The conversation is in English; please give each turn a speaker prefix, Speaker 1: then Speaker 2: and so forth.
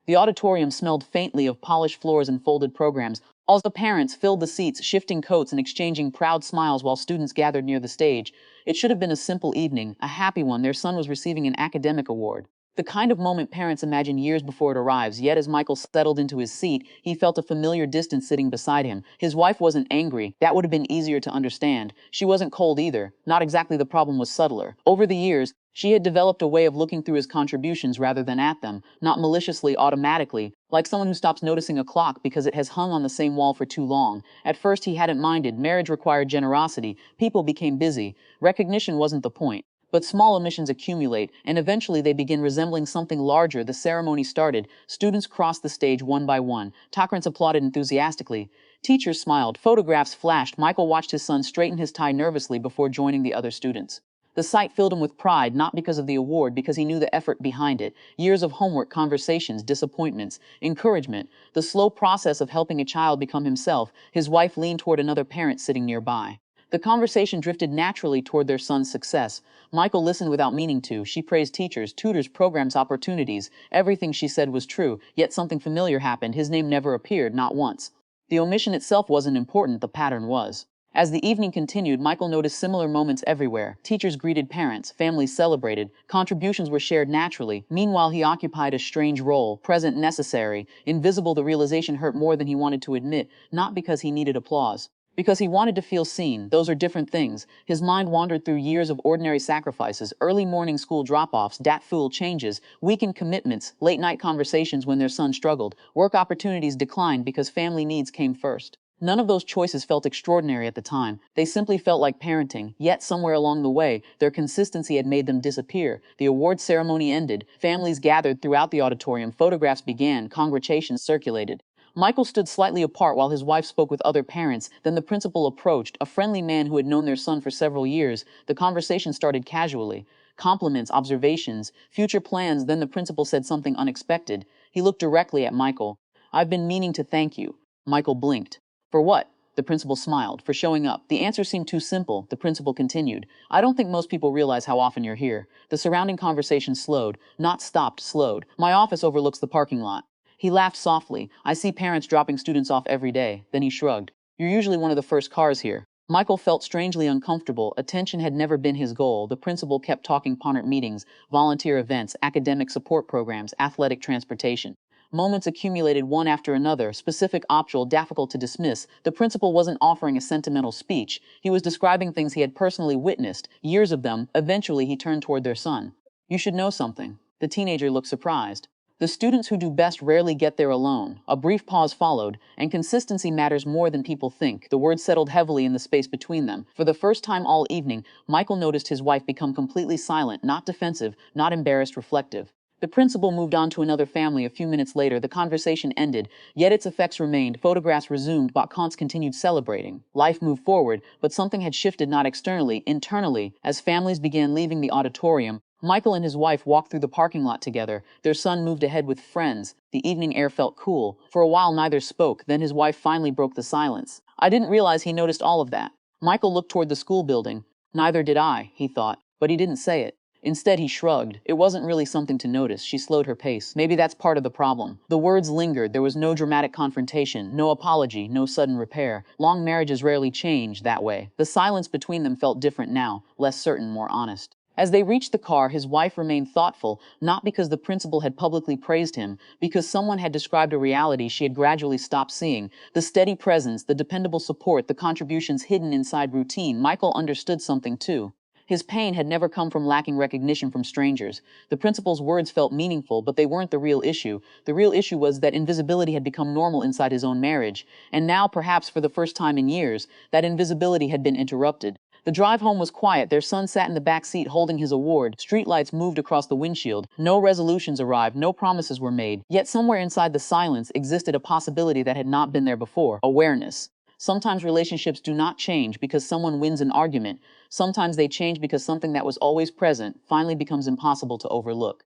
Speaker 1: The auditorium smelled faintly of polished floors and folded programs. All the parents filled the seats, shifting coats and exchanging proud smiles while students gathered near the stage. It should have been a simple evening, a happy one. Their son was receiving an academic award. The kind of moment parents imagine years before it arrives, yet as Michael settled into his seat, he felt a familiar distance sitting beside him. His wife wasn't angry. That would have been easier to understand. She wasn't cold either. Not exactly, the problem was subtler. Over the years, she had developed a way of looking through his contributions rather than at them, not maliciously, automatically, like someone who stops noticing a clock because it has hung on the same wall for too long. At first he hadn't minded. Marriage required generosity. People became busy. Recognition wasn't the point. But small omissions accumulate, and eventually they begin resembling something larger. The ceremony started. Students crossed the stage one by one. Tocrants applauded enthusiastically. Teachers smiled. Photographs flashed. Michael watched his son straighten his tie nervously before joining the other students. The sight filled him with pride, not because of the award, because he knew the effort behind it. Years of homework, conversations, disappointments, encouragement, the slow process of helping a child become himself. His wife leaned toward another parent sitting nearby. The conversation drifted naturally toward their son's success. Michael listened without meaning to. She praised teachers, tutors, programs, opportunities. Everything she said was true, yet something familiar happened. His name never appeared, not once. The omission itself wasn't important, the pattern was. As the evening continued, Michael noticed similar moments everywhere. Teachers greeted parents, families celebrated, contributions were shared naturally. Meanwhile, he occupied a strange role, present, necessary, invisible. The realization hurt more than he wanted to admit, not because he needed applause, because he wanted to feel seen. Those are different things. His mind wandered through years of ordinary sacrifices, early morning school drop-offs, dat fool changes, weekend commitments, late-night conversations when their son struggled, work opportunities declined because family needs came first. None of those choices felt extraordinary at the time. They simply felt like parenting, yet somewhere along the way, their consistency had made them disappear. The award ceremony ended. Families gathered throughout the auditorium. Photographs began. Congratulations circulated. Michael stood slightly apart while his wife spoke with other parents. Then the principal approached, a friendly man who had known their son for several years. The conversation started casually. Compliments, observations, future plans. Then the principal said something unexpected. He looked directly at Michael. "I've been meaning to thank you." Michael blinked. "For what?" The principal smiled. "For showing up." The answer seemed too simple. The principal continued. "I don't think most people realize how often you're here." The surrounding conversation slowed, not stopped, slowed. "My office overlooks the parking lot." He laughed softly. "I see parents dropping students off every day." Then he shrugged. "You're usually one of the first cars here." Michael felt strangely uncomfortable. Attention had never been his goal. The principal kept talking: parent meetings, volunteer events, academic support programs, athletic transportation. Moments accumulated one after another, specific, optional, difficult to dismiss. The principal wasn't offering a sentimental speech. He was describing things he had personally witnessed, years of them. Eventually, he turned toward their son. "You should know something." The teenager looked surprised. "The students who do best rarely get there alone." A brief pause followed, and consistency matters more than people think. The words settled heavily in the space between them. For the first time all evening, Michael noticed his wife become completely silent, not defensive, not embarrassed, reflective. The principal moved on to another family. A few minutes later, the conversation ended, yet its effects remained. Photographs resumed. Bacchants continued celebrating. Life moved forward, but something had shifted, not externally, internally. As families began leaving the auditorium, Michael and his wife walked through the parking lot together. Their son moved ahead with friends. The evening air felt cool. For a while, neither spoke. Then his wife finally broke the silence. "I didn't realize he noticed all of that." Michael looked toward the school building. "Neither did I," he thought, but he didn't say it. Instead, he shrugged. It wasn't really something to notice. She slowed her pace. Maybe that's part of the problem. The words lingered. There was no dramatic confrontation, no apology, no sudden repair. Long marriages rarely change that way. The silence between them felt different now, less certain, more honest. As they reached the car, his wife remained thoughtful, not because the principal had publicly praised him, because someone had described a reality she had gradually stopped seeing. The steady presence, the dependable support, the contributions hidden inside routine. Michael understood something too. His pain had never come from lacking recognition from strangers. The principal's words felt meaningful, but they weren't the real issue. The real issue was that invisibility had become normal inside his own marriage. And now, perhaps for the first time in years, that invisibility had been interrupted. The drive home was quiet. Their son sat in the back seat holding his award. Streetlights moved across the windshield. No resolutions arrived. No promises were made. Yet somewhere inside the silence existed a possibility that had not been there before: awareness. Sometimes relationships do not change because someone wins an argument. Sometimes they change because something that was always present finally becomes impossible to overlook.